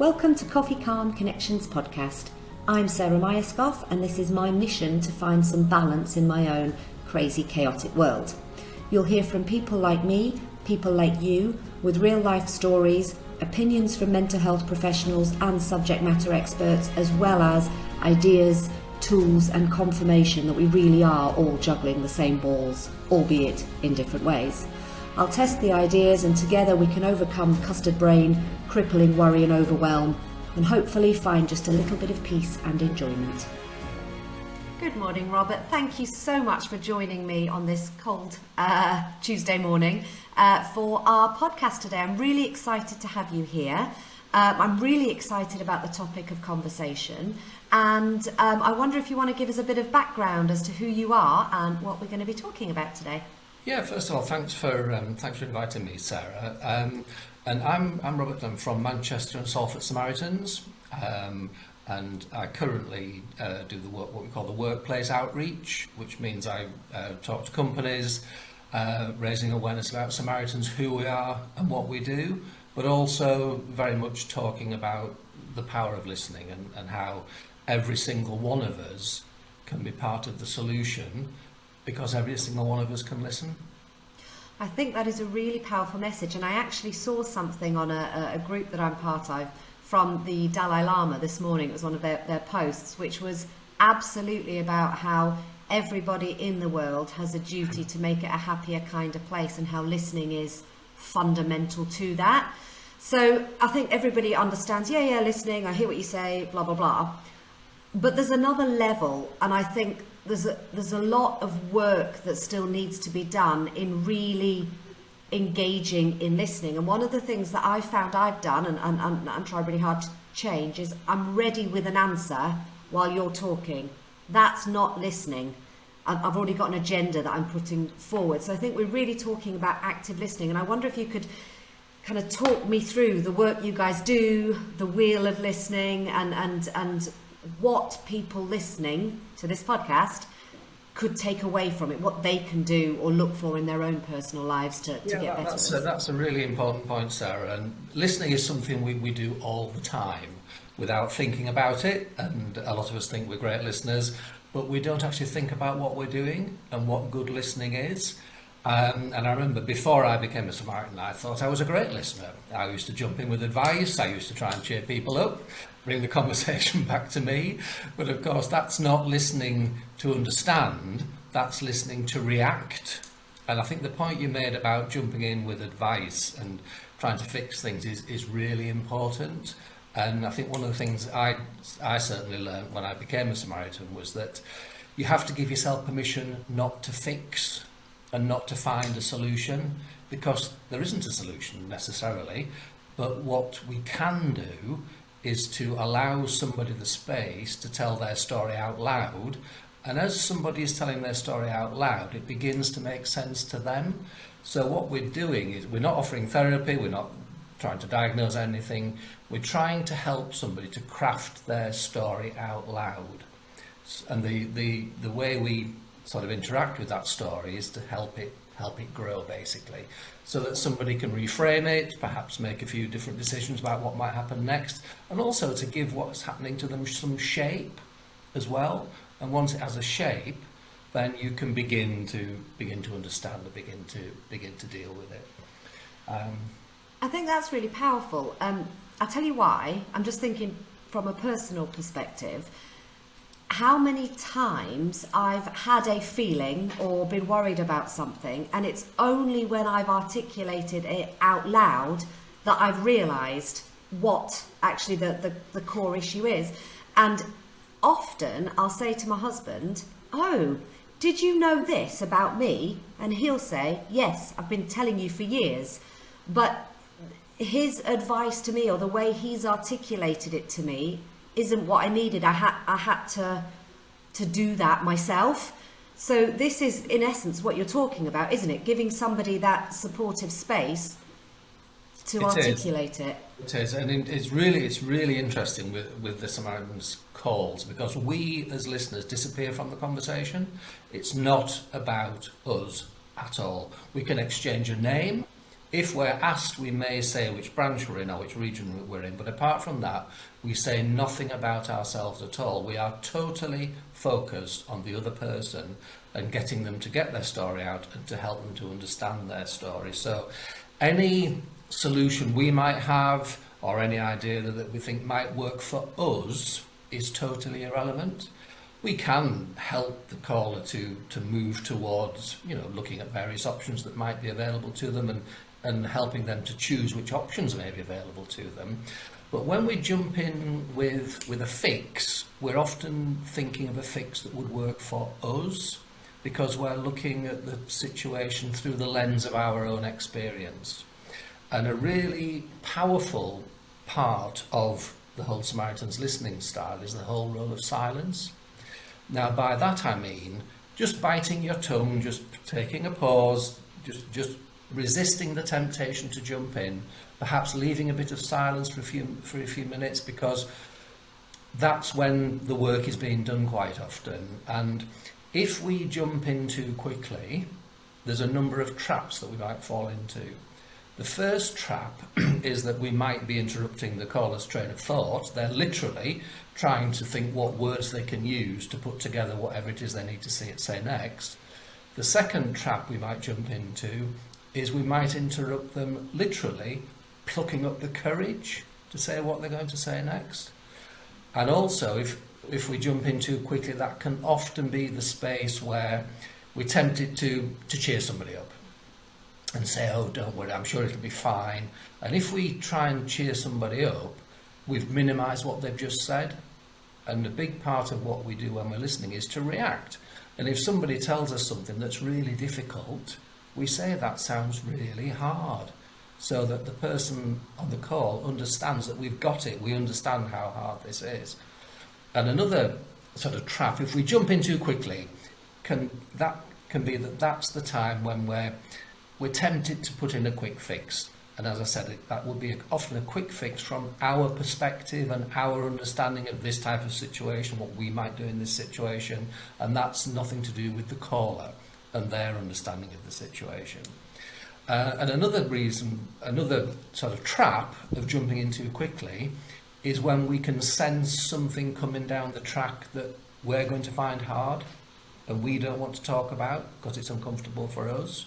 Welcome to Coffee Calm Connections podcast. I'm Sarah Myerscough, and this is my mission to find some balance in my own crazy, chaotic world. You'll hear from people like me, people like you, with real life stories, opinions from mental health professionals and subject matter experts, as well as ideas, tools and confirmation that we really are all juggling the same balls, albeit in different ways. I'll test the ideas, and together we can overcome custard brain, crippling worry and overwhelm, and hopefully find just a little bit of peace and enjoyment. Good morning, Robert. Thank you so much for joining me on this cold Tuesday morning for our podcast today. I'm really excited to have you here. I'm really excited about the topic of conversation, and I wonder if you want to give us a bit of background as to who you are and what we're going to be talking about today. Yeah, first of all, thanks for inviting me, Sarah. And I'm Robert. I'm from Manchester and Salford Samaritans, and I currently do what we call the workplace outreach, which means I talk to companies, raising awareness about Samaritans, who we are and what we do, but also very much talking about the power of listening and how every single one of us can be part of the solution, because every single one of us can listen. I think that is a really powerful message, and I actually saw something on a group that I'm part of from the Dalai Lama this morning. It was one of their posts, which was absolutely about how everybody in the world has a duty to make it a happier, kinder place, and how listening is fundamental to that. So I think everybody understands, listening, I hear what you say, blah, blah, blah. But there's another level, and I think there's a lot of work that still needs to be done in really engaging in listening. And one of the things that I found I've done, and I'm trying really hard to change, is I'm ready with an answer while you're talking. That's not listening. I've already got an agenda that I'm putting forward. So I think we're really talking about active listening. And I wonder if you could kind of talk me through the work you guys do, the wheel of listening, and what people listening to this podcast could take away from it, what they can do or look for in their own personal lives to get better. That's a really important point, Sarah. And listening is something we do all the time without thinking about it. And a lot of us think we're great listeners, but we don't actually think about what we're doing and what good listening is. And I remember before I became a Samaritan, I thought I was a great listener. I used to jump in with advice. I used to try and cheer people up, bring the conversation back to me. But of course, that's not listening to understand, that's listening to react. And I think the point you made about jumping in with advice and trying to fix things is really important. And I think one of the things I certainly learned when I became a Samaritan was that you have to give yourself permission not to fix and not to find a solution, because there isn't a solution necessarily. But what we can do is to allow somebody the space to tell their story out loud. And as somebody is telling their story out loud, it begins to make sense to them. So what we're doing is we're not offering therapy, we're not trying to diagnose anything. We're trying to help somebody to craft their story out loud. And the way we sort of interact with that story is to help it grow, basically, so that somebody can reframe it, perhaps make a few different decisions about what might happen next, and also to give what's happening to them some shape as well. And once it has a shape, then you can begin to understand and begin to deal with it. I think that's really powerful. I'll tell you why. I'm just thinking from a personal perspective, how many times I've had a feeling or been worried about something, and it's only when I've articulated it out loud that I've realised what actually the core issue is. And often I'll say to my husband, "Oh, did you know this about me?" And he'll say, "Yes, I've been telling you for years." But his advice to me, or the way he's articulated it to me, isn't what I needed. I had to do that myself. So this is in essence what you're talking about, isn't it? Giving somebody that supportive space to articulate it. It is, and it's really interesting with the Samaritans calls, because we as listeners disappear from the conversation. It's not about us at all. We can exchange a name, If we're asked, we may say which branch we're in or which region we're in, but apart from that, we say nothing about ourselves at all. We are totally focused on the other person and getting them to get their story out and to help them to understand their story. So any solution we might have or any idea that we think might work for us is totally irrelevant. We can help the caller to move towards, looking at various options that might be available to them and helping them to choose which options may be available to them. But when we jump in with a fix, we're often thinking of a fix that would work for us because we're looking at the situation through the lens of our own experience. And a really powerful part of the whole Samaritans listening style is the whole role of silence. Now, by that I mean just biting your tongue, just taking a pause, just resisting the temptation to jump in, perhaps leaving a bit of silence for a few minutes, because that's when the work is being done quite often. And if we jump in too quickly, there's a number of traps that we might fall into. The first trap is that we might be interrupting the caller's train of thought. They're literally trying to think what words they can use to put together whatever it is they need to say next. The second trap we might jump into is we might interrupt them literally plucking up the courage to say what they're going to say next. And also, if we jump in too quickly, that can often be the space where we're tempted to cheer somebody up and say, oh, don't worry, I'm sure it'll be fine. And if we try and cheer somebody up, we've minimised what they've just said. And a big part of what we do when we're listening is to react. And if somebody tells us something that's really difficult, we say that sounds really hard, so that the person on the call understands that we've got it, we understand how hard this is. And another sort of trap, if we jump in too quickly, can be that's the time when we're tempted to put in a quick fix. And as I said, that would be often a quick fix from our perspective and our understanding of this type of situation, what we might do in this situation, and that's nothing to do with the caller and their understanding of the situation. And another sort of trap of jumping in too quickly is when we can sense something coming down the track that we're going to find hard and we don't want to talk about because it's uncomfortable for us.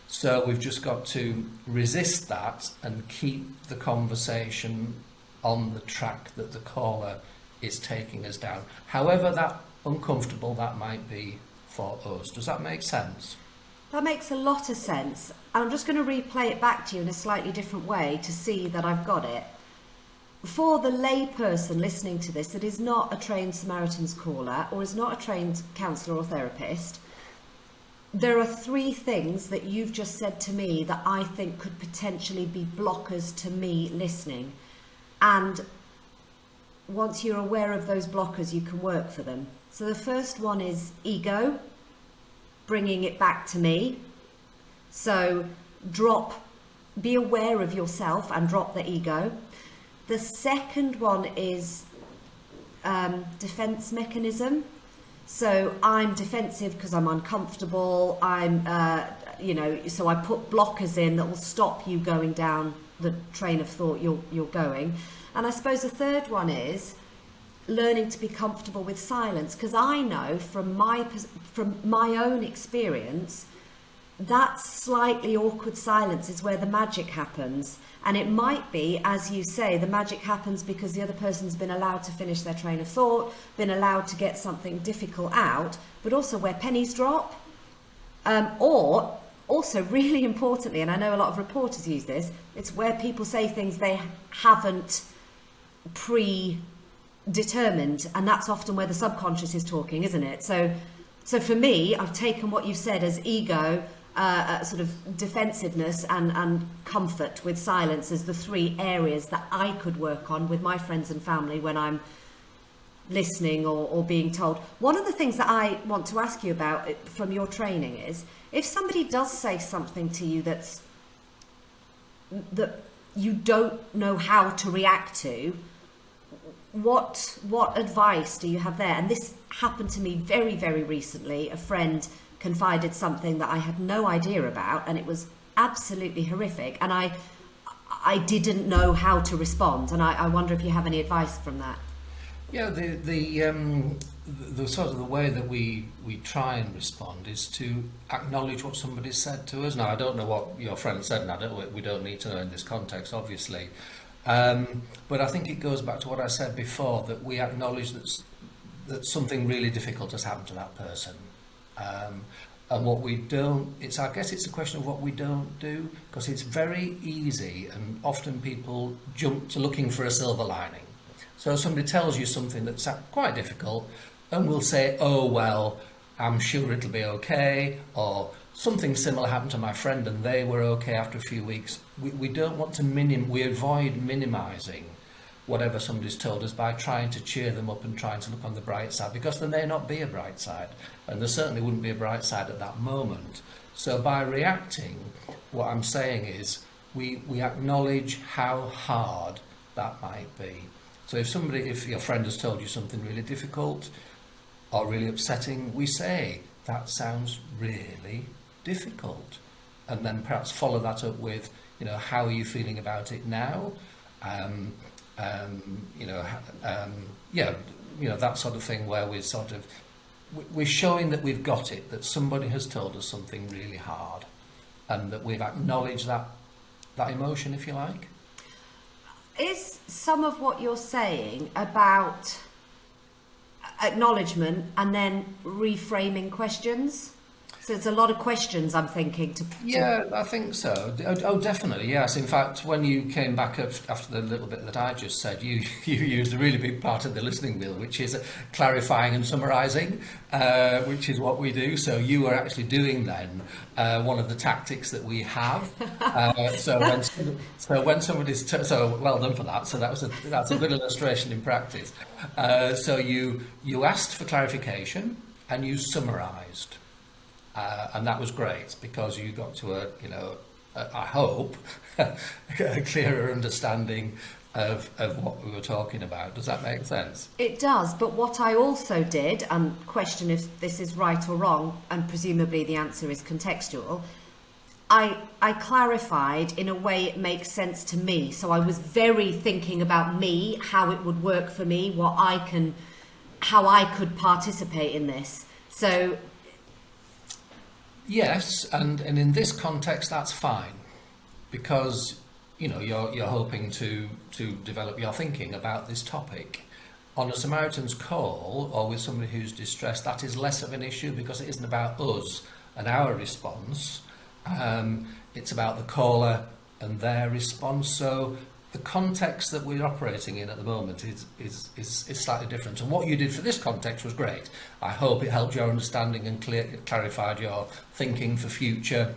So we've just got to resist that and keep the conversation on the track that the caller is taking us down, however that uncomfortable that might be for us. Does that make sense? That makes a lot of sense. And I'm just going to replay it back to you in a slightly different way to see that I've got it. For the lay person listening to this that is not a trained Samaritans caller or is not a trained counsellor or therapist, there are three things that you've just said to me that I think could potentially be blockers to me listening. And once you're aware of those blockers, you can work for them. So the first one is ego, bringing it back to me. So be aware of yourself and drop the ego. The second one is defense mechanism. So I'm defensive because I'm uncomfortable. So I put blockers in that will stop you going down the train of thought you're going. And I suppose the third one is learning to be comfortable with silence, because I know from my own experience that slightly awkward silence is where the magic happens. And it might be, as you say, the magic happens because the other person's been allowed to finish their train of thought, been allowed to get something difficult out, but also where pennies drop. Or also, really importantly, and I know a lot of reporters use this, it's where people say things they haven't predetermined, and that's often where the subconscious is talking, isn't it? So for me, I've taken what you've said as ego, sort of defensiveness and comfort with silence as the three areas that I could work on with my friends and family when I'm listening or being told. One of the things that I want to ask you about from your training is, if somebody does say something to you that you don't know how to react to, what advice do you have there? And this happened to me very, very recently. A friend confided something that I had no idea about, and it was absolutely horrific, and I didn't know how to respond, and I wonder if you have any advice from that. Yeah, the sort of the way that we try and respond is to acknowledge what somebody said to us. Now, I don't know what your friend said, and we don't need to know in this context, obviously. But I think it goes back to what I said before, that we acknowledge that something really difficult has happened to that person. And what we don't, I guess it's a question of what we don't do, because it's very easy, and often people jump to looking for a silver lining. So somebody tells you something that's quite difficult, and we'll say, oh, well, I'm sure it'll be okay, or something similar happened to my friend and they were okay after a few weeks. We don't want to we avoid minimising whatever somebody's told us by trying to cheer them up and trying to look on the bright side, because there may not be a bright side, and there certainly wouldn't be a bright side at that moment. So by reacting, what I'm saying is we acknowledge how hard that might be. So if your friend has told you something really difficult or really upsetting, we say, that sounds really difficult. And then perhaps follow that up with, how are you feeling about it now? That sort of thing, where we're showing that we've got it, that somebody has told us something really hard, and that we've acknowledged that emotion, if you like. Is some of what you're saying about acknowledgement and then reframing questions? So it's a lot of questions, I'm thinking. Yeah, I think so. Oh, definitely, yes. In fact, when you came back after the little bit that I just said, you used a really big part of the listening wheel, which is clarifying and summarising, which is what we do. So you were actually doing then one of the tactics that we have. So when somebody's so well done for that. So that's a good illustration in practice. So you asked for clarification and you summarised. And that was great, because you got to I hope, a clearer understanding of what we were talking about. Does that make sense? It does, but what I also did, and question if this is right or wrong, and presumably the answer is contextual, I clarified in a way it makes sense to me. So I was very thinking about me, how it would work for me, how I could participate in this. So yes, and in this context, that's fine, because you're hoping to develop your thinking about this topic. On a Samaritan's call, or with somebody who's distressed, that is less of an issue, because it isn't about us and our response. It's about the caller and their response. So the context that we're operating in at the moment is slightly different. And what you did for this context was great. I hope it helped your understanding and clarified your thinking for future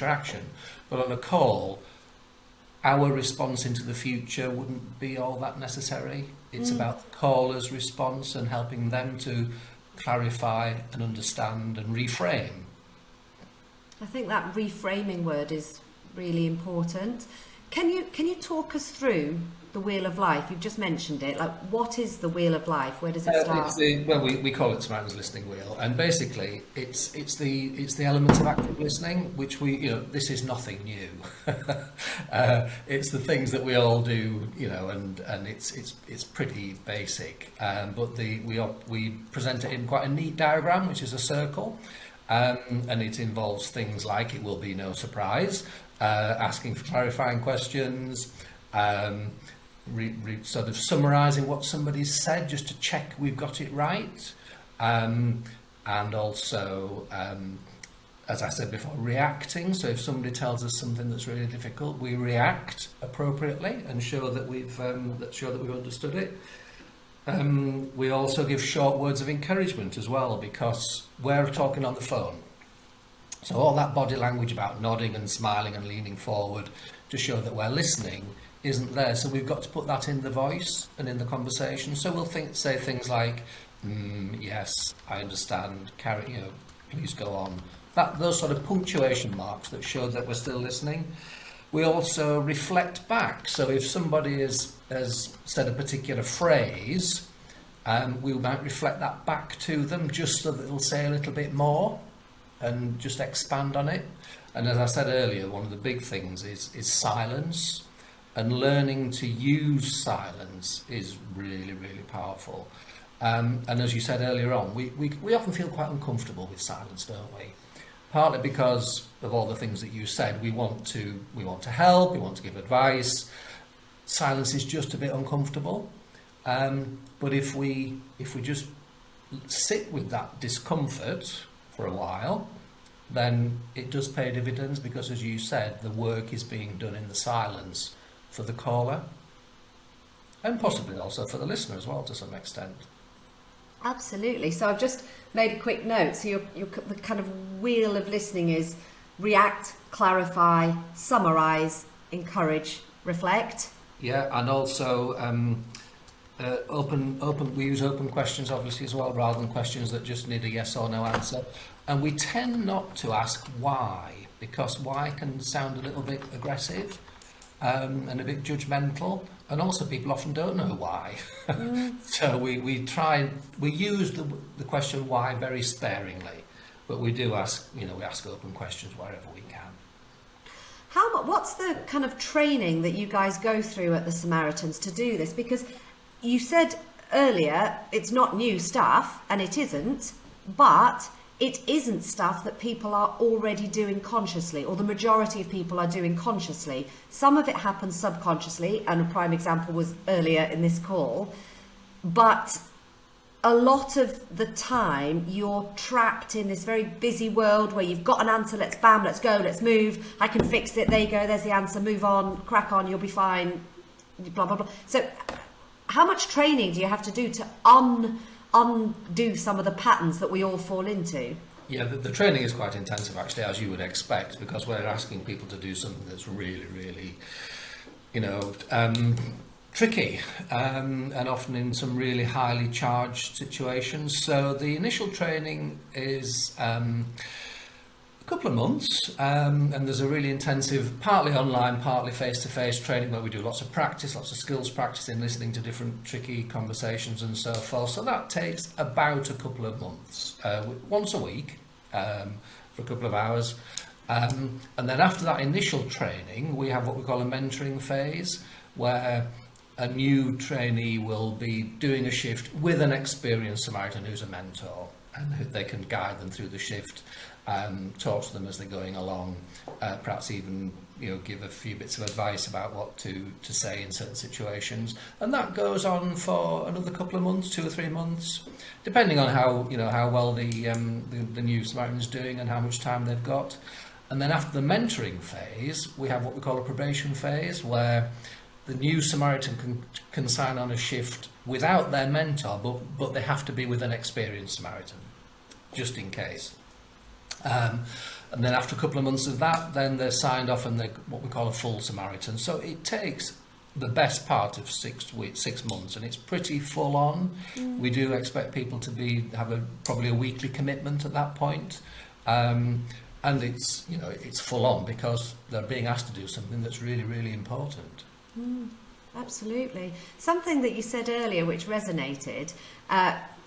action. But on a call, our response into the future wouldn't be all that necessary. It's about the caller's response and helping them to clarify and understand and reframe. I think that reframing word is really important. Can you talk us through the Wheel of Life? You've just mentioned it. Like, what is the Wheel of Life? Where does it start? We call it Samaritan's listening wheel, and basically it's the elements of active listening, which this is nothing new. It's the things that we all do, and it's pretty basic. But we present it in quite a neat diagram, which is a circle, and it involves things like, it will be no surprise, asking for clarifying questions, sort of summarising what somebody's said just to check we've got it right, and also, as I said before, reacting. So if somebody tells us something that's really difficult, we react appropriately and show that we've understood it. We also give short words of encouragement as well, because we're talking on the phone. So all that body language about nodding and smiling and leaning forward to show that we're listening isn't there. So we've got to put that in the voice and in the conversation. So we'll say things like, yes, I understand, please go on. Those sort of punctuation marks that show that we're still listening. We also reflect back. So if somebody has said a particular phrase, we might reflect that back to them, just so that they'll say a little bit more and just expand on it. And as I said earlier, one of the big things is silence, and learning to use silence is really, really powerful. And as you said earlier on, we often feel quite uncomfortable with silence, don't we? Partly because of all the things that you said. We want to help, we want to give advice. Silence is just a bit uncomfortable. But if we just sit with that discomfort for a while, then it does pay dividends, because, as you said, the work is being done in the silence for the caller, and possibly also for the listener as well, to some extent. Absolutely. So I've just made a quick note. So the kind of wheel of listening is react, clarify, summarise, encourage, reflect. Yeah, and also open. We use open questions, obviously, as well, rather than questions that just need a yes or no answer. And we tend not to ask why, because why can sound a little bit aggressive and a bit judgmental, and also people often don't know why. So we use the question why very sparingly, but we do ask, we ask open questions wherever we can. What's the kind of training that you guys go through at the Samaritans to do this? Because you said earlier it's not new stuff, and it isn't, but it isn't stuff that people are already doing consciously, or the majority of people are doing consciously. Some of it happens subconsciously, and a prime example was earlier in this call. But a lot of the time you're trapped in this very busy world where you've got an answer, let's go, let's move, I can fix it, there you go, there's the answer, move on, crack on, you'll be fine, blah, blah, blah. So how much training do you have to do to undo some of the patterns that we all fall into? Yeah, the training is quite intensive, actually, as you would expect, because we're asking people to do something that's really, really, tricky, and often in some really highly charged situations. So the initial training is a couple of months, and there's a really intensive, partly online, partly face-to-face training, where we do lots of practice, lots of skills practice in listening to different tricky conversations and so forth. So that takes about a couple of months, once a week, for a couple of hours. And then after that initial training, we have what we call a mentoring phase, where a new trainee will be doing a shift with an experienced Samaritan who's a mentor, and who they can guide them through the shift, talk to them as they're going along, perhaps even give a few bits of advice about what to say in certain situations. And that goes on for another couple of months, 2 or 3 months, depending on how well the new Samaritan's doing and how much time they've got. And then after the mentoring phase, we have what we call a probation phase, where the new Samaritan can sign on a shift without their mentor, but they have to be with an experienced Samaritan, just in case. And then after a couple of months of that, then they're signed off and they're what we call a full Samaritan. So it takes the best part of 6 months, and it's pretty full on. We do expect people to have probably a weekly commitment at that point. And it's it's full on, because they're being asked to do something that's really, really important. Absolutely. Something that you said earlier which resonated,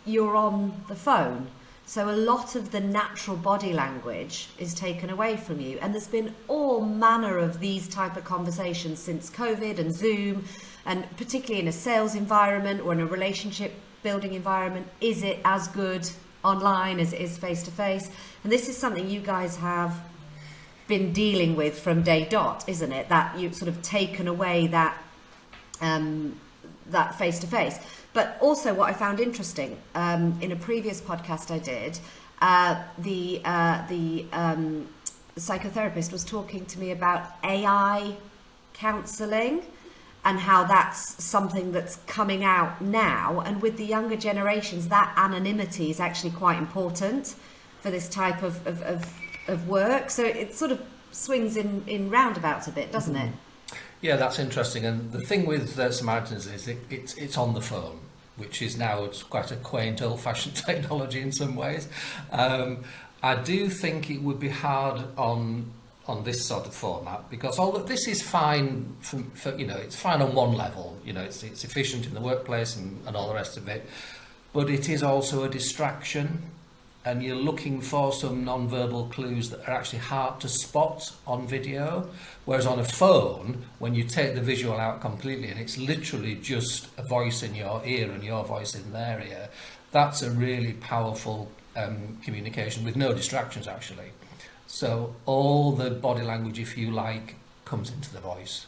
you're on the phone. So a lot of the natural body language is taken away from you. And there's been all manner of these type of conversations since COVID and Zoom, and particularly in a sales environment or in a relationship building environment. Is it as good online as it is face to face? And this is something you guys have been dealing with from day dot, isn't it? That you've sort of taken away that face to face. But also, what I found interesting in a previous podcast I did, the psychotherapist was talking to me about AI counselling and how that's something that's coming out now. And with the younger generations, that anonymity is actually quite important for this type of work. So it sort of swings in roundabouts a bit, doesn't it? Yeah, that's interesting. And the thing with Samaritans is it's on the phone, which is now quite a quaint, old-fashioned technology in some ways. I do think it would be hard on this sort of format, because although this is fine for it's fine on one level, it's efficient in the workplace and all the rest of it, but it is also a distraction. and you're looking for some non-verbal clues that are actually hard to spot on video, whereas on a phone, when you take the visual out completely and it's literally just a voice in your ear and your voice in their ear, that's a really powerful communication with no distractions actually. So all the body language, if you like, comes into the voice.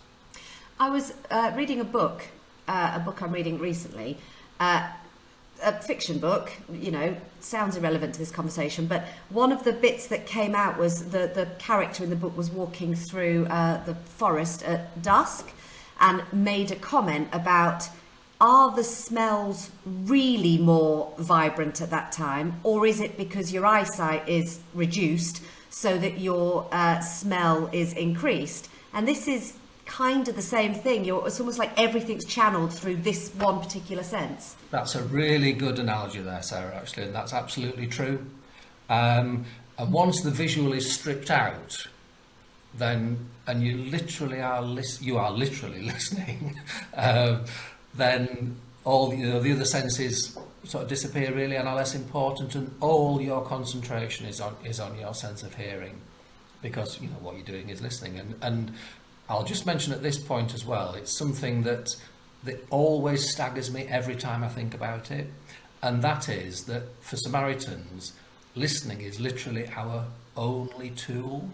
I was reading a book I'm reading recently, a fiction book, you know, sounds irrelevant to this conversation, but one of the bits that came out was the character in the book was walking through the forest at dusk and made a comment about, are the smells really more vibrant at that time, or is it because your eyesight is reduced so that your smell is increased? And this is kind of the same thing. It's almost like everything's channeled through this one particular sense. That's a really good analogy there, Sarah, actually, and that's absolutely true. And once the visual is stripped out, then, and you literally are listening, then all the other senses sort of disappear really and are less important, and all your concentration is on your sense of hearing, because you know what you're doing is listening. And I'll just mention at this point as well, it's something that always staggers me every time I think about it, and that is that for Samaritans, listening is literally our only tool,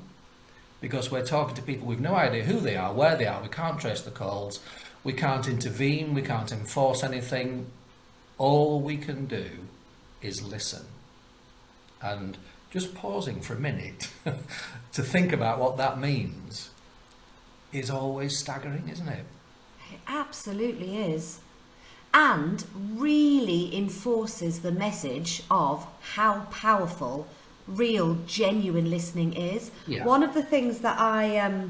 because we're talking to people we've no idea who they are, where they are, we can't trace the calls, we can't intervene, we can't enforce anything. All we can do is listen. And just pausing for a minute to think about what that means is always staggering, isn't it? It absolutely is. And really enforces the message of how powerful real, genuine listening is. Yeah. One of the things that I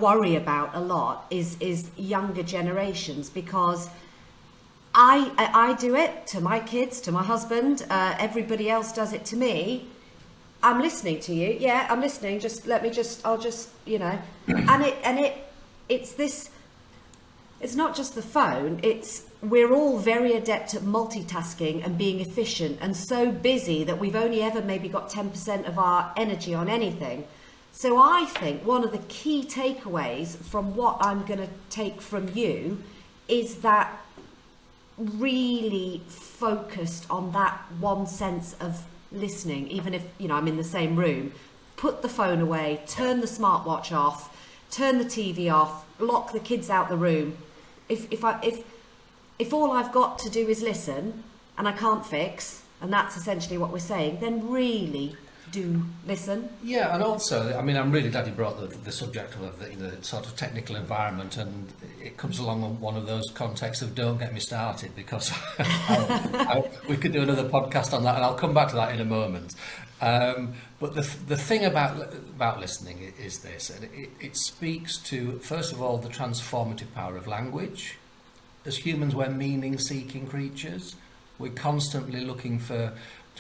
worry about a lot is younger generations, because I do it to my kids, to my husband, everybody else does it to me. I'm listening to you. Yeah, I'm listening. I'll just, you know, it's this, it's not just the phone. We're all very adept at multitasking and being efficient, and so busy that we've only ever maybe got 10% of our energy on anything. So I think one of the key takeaways from what I'm going to take from you is that really focused on that one sense of listening, even if, you know, I'm in the same room. Put the phone away, turn the smartwatch off, turn the TV off, lock the kids out the room. If all I've got to do is listen and I can't fix, and that's essentially what we're saying, then really do listen. Yeah, and also, I mean, I'm really glad you brought the subject of the sort of technical environment, and it comes along on one of those contexts of don't get me started, because we could do another podcast on that, and I'll come back to that in a moment. But the thing about listening is this, and it speaks to, first of all, the transformative power of language. As humans, we're meaning-seeking creatures. We're constantly looking to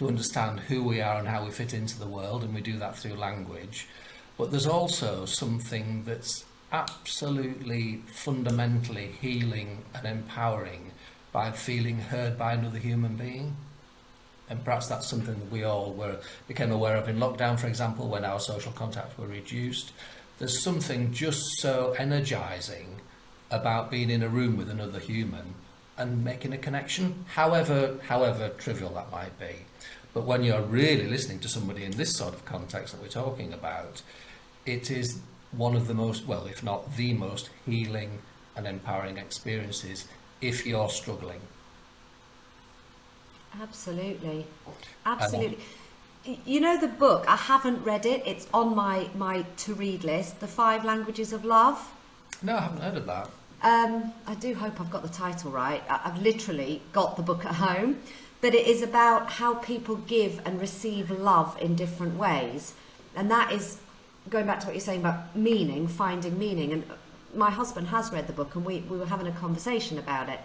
understand who we are and how we fit into the world, and we do that through language. But there's also something that's absolutely fundamentally healing and empowering by feeling heard by another human being. And perhaps that's something that we all became aware of in lockdown, for example, when our social contacts were reduced. There's something just so energizing about being in a room with another human and making a connection, however trivial that might be. But when you're really listening to somebody in this sort of context that we're talking about, it is one of the most, well, if not the most healing and empowering experiences if you're struggling. Absolutely. You know the book, I haven't read it, it's on my to-read list, The 5 Languages of Love? No, I haven't heard of that. I do hope I've got the title right. I've literally got the book at home, but it is about how people give and receive love in different ways. And that is, going back to what you're saying about meaning, finding meaning. And my husband has read the book, and we were having a conversation about it.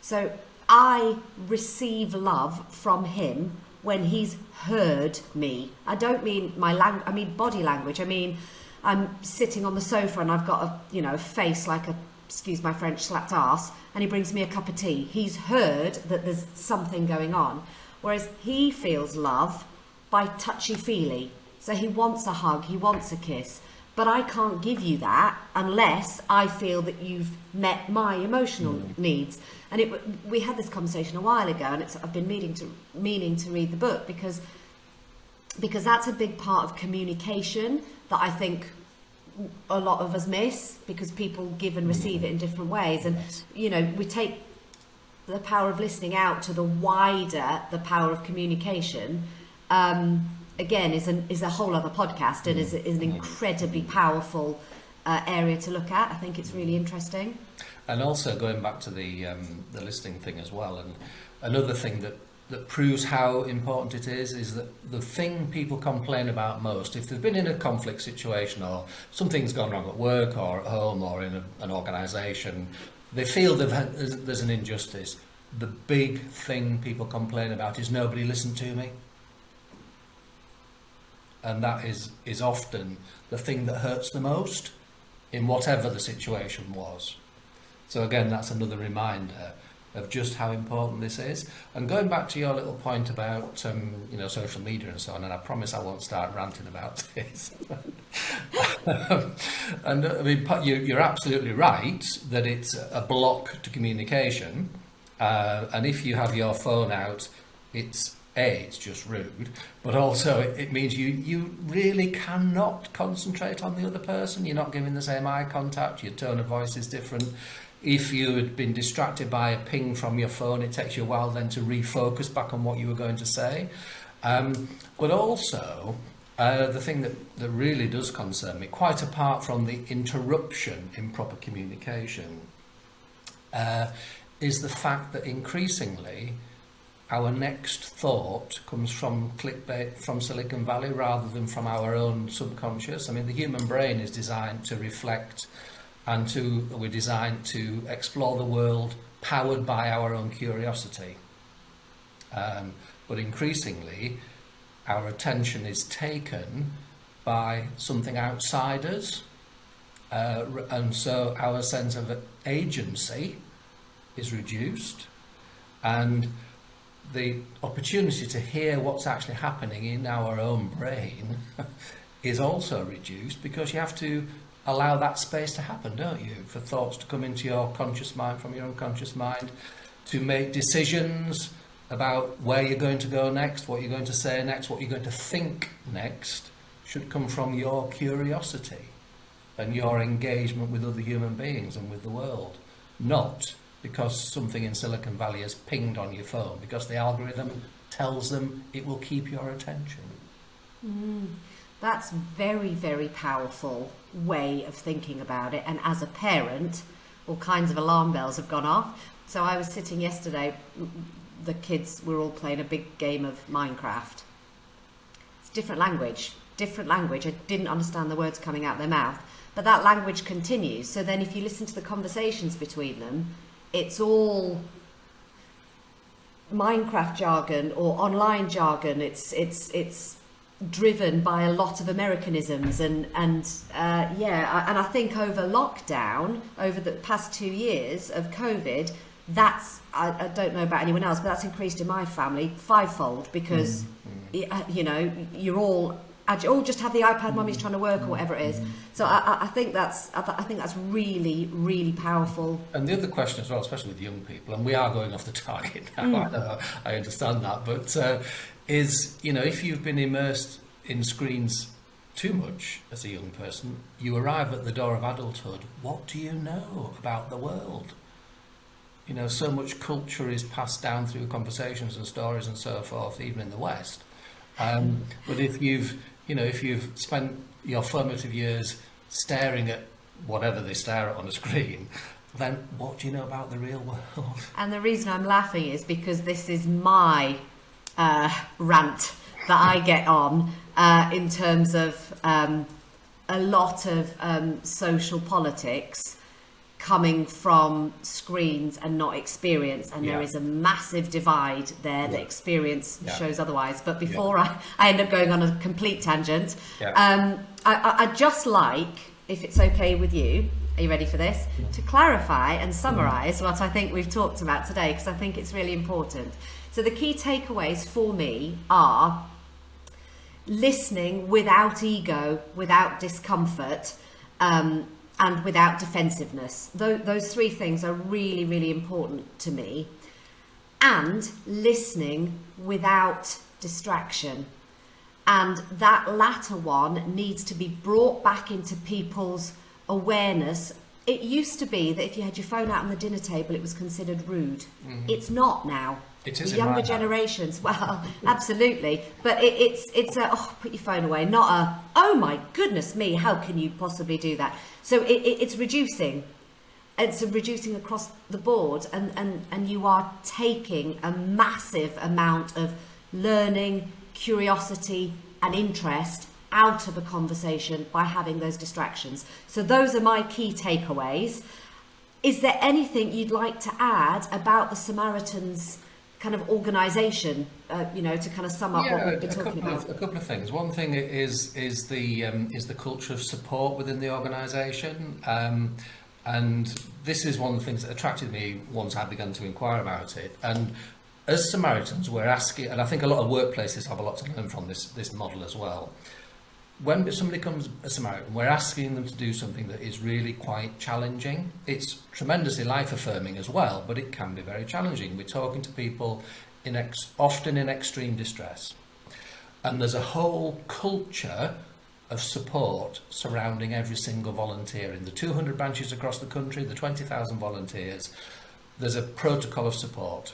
So I receive love from him when he's heard me. I don't mean I mean body language. I mean, I'm sitting on the sofa and I've got a face like a, excuse my French, slapped ass, and he brings me a cup of tea. He's heard that there's something going on. Whereas he feels love by touchy-feely. So he wants a hug, he wants a kiss. But I can't give you that unless I feel that you've met my emotional needs. And we had this conversation a while ago, and I've been meaning to read the book because that's a big part of communication that I think a lot of us miss, because people give and receive it in different ways. And you know, we take the power of listening out to the wider the power of communication. Again, is a whole other podcast, and is an incredibly powerful area to look at. I think it's really interesting. And also going back to the listening thing as well, and another thing that proves how important it is that the thing people complain about most, if they've been in a conflict situation or something's gone wrong at work or at home or in an organisation, they feel there's an injustice. The big thing people complain about is nobody listened to me. And that is often the thing that hurts the most in whatever the situation was. So again, that's another reminder of just how important this is. And going back to your little point about social media and so on, and I promise I won't start ranting about this. And I mean, you're absolutely right that it's a block to communication. And if you have your phone out, it's just rude, but also it means you really cannot concentrate on the other person. You're not giving the same eye contact, your tone of voice is different. If you had been distracted by a ping from your phone, it takes you a while then to refocus back on what you were going to say. But also, the thing that really does concern me, quite apart from the interruption in proper communication, is the fact that increasingly our next thought comes from clickbait from Silicon Valley rather than from our own subconscious. I mean, the human brain is designed to reflect, and we're designed to explore the world powered by our own curiosity. But increasingly, our attention is taken by something outside us, and so our sense of agency is reduced, and the opportunity to hear what's actually happening in our own brain is also reduced, because you have to allow that space to happen, don't you? For thoughts to come into your conscious mind from your unconscious mind, to make decisions about where you're going to go next, what you're going to say next, what you're going to think next, should come from your curiosity and your engagement with other human beings and with the world, not because something in Silicon Valley has pinged on your phone, because the algorithm tells them it will keep your attention. That's very, very powerful way of thinking about it. And as a parent, all kinds of alarm bells have gone off. So I was sitting yesterday, the kids were all playing a big game of Minecraft. It's different language. I didn't understand the words coming out their mouth, but that language continues. So then if you listen to the conversations between them, it's all Minecraft jargon or online jargon. It's driven by a lot of Americanisms and I think over lockdown, over the past 2 years of COVID, that's I don't know about anyone else, but that's increased in my family fivefold, because you're all just have the iPad, mummy's trying to work or whatever it is. So I think that's really, really powerful. And the other question as well, especially with young people, and we are going off the target now, I understand that, but is, if you've been immersed in screens too much as a young person, you arrive at the door of adulthood. What do you know about the world? So much culture is passed down through conversations and stories and so forth, even in the West. But if you've spent your formative years staring at whatever they stare at on a screen, then what do you know about the real world? And the reason I'm laughing is because this is my rant that I get on in terms of a lot of social politics coming from screens and not experience, and there is a massive divide there that experience shows otherwise. But before I end up going on a complete tangent, I just like, if it's okay with you, Are you ready for this? To clarify and summarise what I think we've talked about today, because I think it's really important. So the key takeaways for me are listening without ego, without discomfort, and without defensiveness. Those three things are really, really important to me. And listening without distraction. And that latter one needs to be brought back into people's awareness. It used to be that if you had your phone out on the dinner table, it was considered rude. It's not now. It is The in younger my generations, well, absolutely. But it's a, oh, put your phone away, not a, oh my goodness me, how can you possibly do that? So it's reducing. It's reducing across the board, and you are taking a massive amount of learning, curiosity and interest out of a conversation by having those distractions. So those are my key takeaways. Is there anything you'd like to add about the Samaritans kind of organisation, to kind of sum up what we've been talking about? A couple of things. One thing is the culture of support within the organisation. And this is one of the things that attracted me once I began to inquire about it. And as Samaritans, we're asking, and I think a lot of workplaces have a lot to learn from this model as well. When somebody comes a Samaritan, we're asking them to do something that is really quite challenging. It's tremendously life-affirming as well, but it can be very challenging. We're talking to people often in extreme distress. And there's a whole culture of support surrounding every single volunteer. In the 200 branches across the country, the 20,000 volunteers, there's a protocol of support.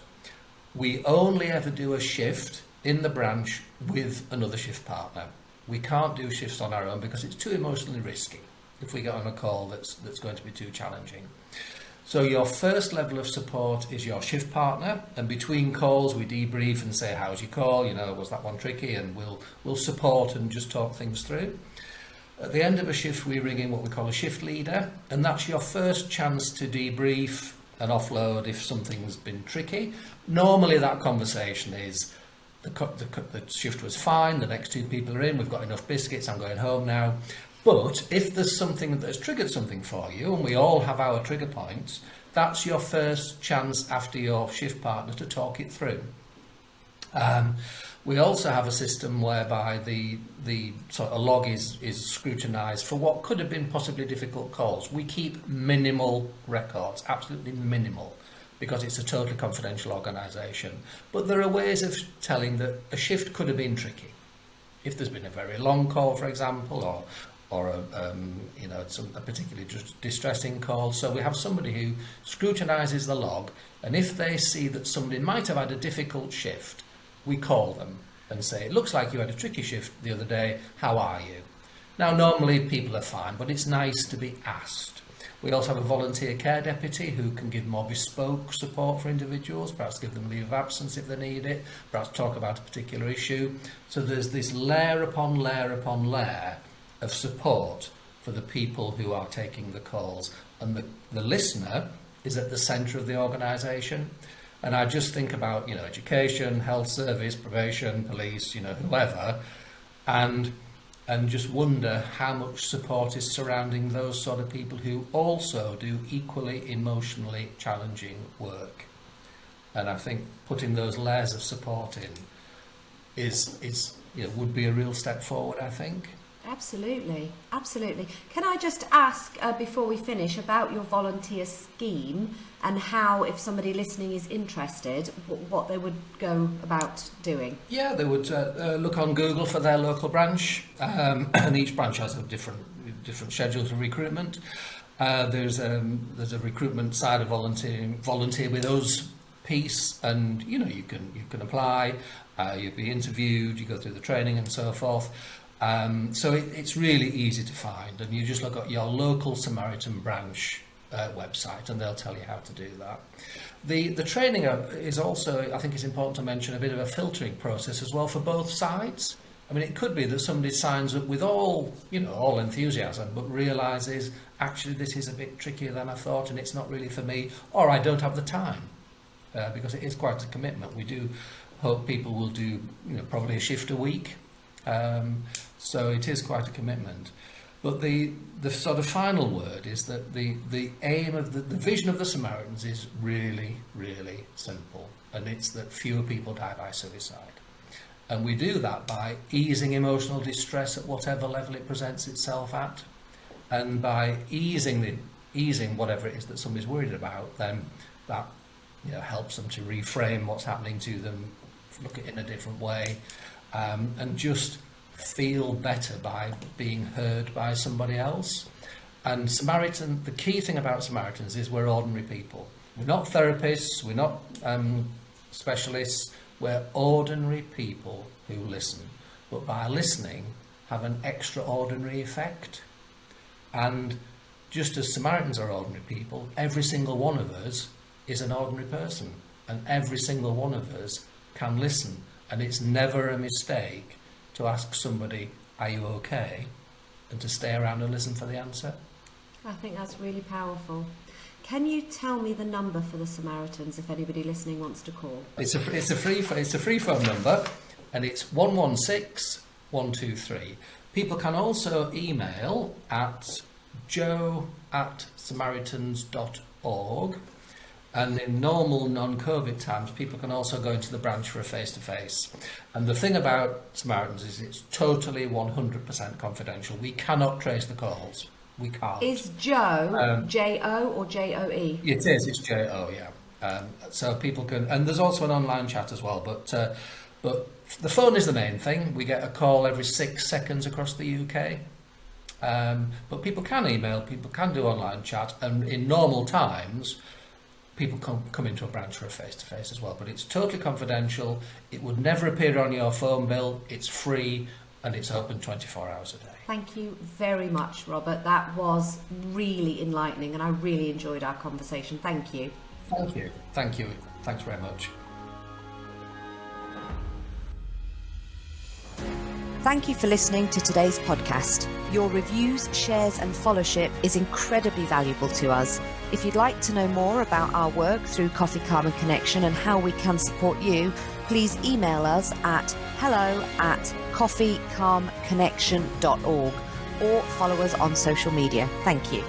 We only ever do a shift in the branch with another shift partner. We can't do shifts on our own because it's too emotionally risky if we get on a call that's going to be too challenging. So your first level of support is your shift partner, and between calls we debrief and say, how's your call? Was that one tricky? And we'll support and just talk things through. At the end of a shift, we ring in what we call a shift leader, and that's your first chance to debrief and offload if something's been tricky. Normally that conversation is, the shift was fine, the next two people are in, we've got enough biscuits, I'm going home now. But if there's something that has triggered something for you, and we all have our trigger points, that's your first chance after your shift partner to talk it through. We also have a system whereby the sort of log is scrutinised for what could have been possibly difficult calls. We keep minimal records, absolutely minimal, because it's a totally confidential organisation. But there are ways of telling that a shift could have been tricky. If there's been a very long call, for example, or a particularly distressing call. So we have somebody who scrutinises the log, and if they see that somebody might have had a difficult shift, we call them and say, it looks like you had a tricky shift the other day, how are you? Now normally people are fine, but it's nice to be asked. We also have a volunteer care deputy who can give more bespoke support for individuals, perhaps give them leave of absence if they need it, perhaps talk about a particular issue. So there's this layer upon layer upon layer of support for the people who are taking the calls, and the listener is at the centre of the organisation. And I just think about, education, health service, probation, police, whoever, and just wonder how much support is surrounding those sort of people who also do equally emotionally challenging work. And I think putting those layers of support in would be a real step forward, I think. Absolutely. Can I just ask, before we finish, about your volunteer scheme and how, if somebody listening is interested, what they would go about doing? Yeah, they would look on Google for their local branch, and each branch has a different schedules of recruitment. There's a recruitment side of volunteer with us piece, and you can apply, you'll be interviewed, you go through the training and so forth. So it's really easy to find, and you just look at your local Samaritan branch website and they'll tell you how to do that. The training is also, I think it's important to mention, a bit of a filtering process as well for both sides. I mean, it could be that somebody signs up with all enthusiasm, but realises, actually, this is a bit trickier than I thought and it's not really for me, or I don't have the time, because it is quite a commitment. We do hope people will do, probably a shift a week. So it is quite a commitment. But the sort of final word is that the aim of the vision of the Samaritans is really, really simple, and it's that fewer people die by suicide. And we do that by easing emotional distress at whatever level it presents itself at, and by easing whatever it is that somebody's worried about, then that helps them to reframe what's happening to them, look at it in a different way, and just feel better by being heard by somebody else. And the key thing about Samaritans is we're ordinary people. We're not therapists, we're not specialists, we're ordinary people who listen. But by listening, have an extraordinary effect. And just as Samaritans are ordinary people, every single one of us is an ordinary person. And every single one of us can listen. And it's never a mistake to ask somebody, are you okay? And to stay around and listen for the answer. I think that's really powerful. Can you tell me the number for the Samaritans if anybody listening wants to call? It's a free phone number, and it's 116 123. People can also email at joe@samaritans.org. And in normal non-COVID times, people can also go into the branch for a face-to-face. And the thing about Samaritans is it's totally 100% confidential. We cannot trace the calls. We can't. Is Joe J-O or J-O-E? It is. It's J-O, yeah. So people can... And there's also an online chat as well. But the phone is the main thing. We get a call every 6 seconds across the UK. But people can email, people can do online chat. And in normal times... people come into a branch for a face-to-face as well, but it's totally confidential. It would never appear on your phone bill. It's free and it's open 24 hours a day. Thank you very much, Robert. That was really enlightening and I really enjoyed our conversation. Thank you. Thank you. Thank you. Thanks very much. Thank you for listening to today's podcast. Your reviews, shares and followership is incredibly valuable to us. If you'd like to know more about our work through Coffee, Calm and Connection and how we can support you, please email us at hello@coffeecalmconnection.org or follow us on social media. Thank you.